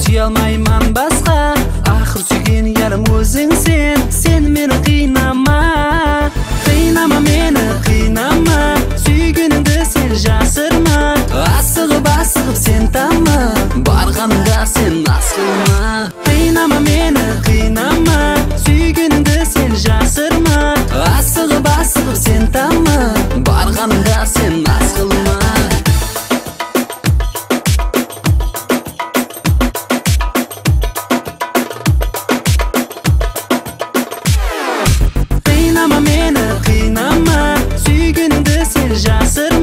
сүйе алмайман басқа. Ақыр сүйген ярым өзің сен мені қинама. Қинама мені, қинама, сүйгеніңді сен жасырма. Асығып сен тама, барғанда сен асылма. Қинама мені, қинама, сүйгеніңді сен жасырма. Асығып сен тама, барғанда сен асылма. Қинама мені, қинама, сүйгеніңді сен жасырма.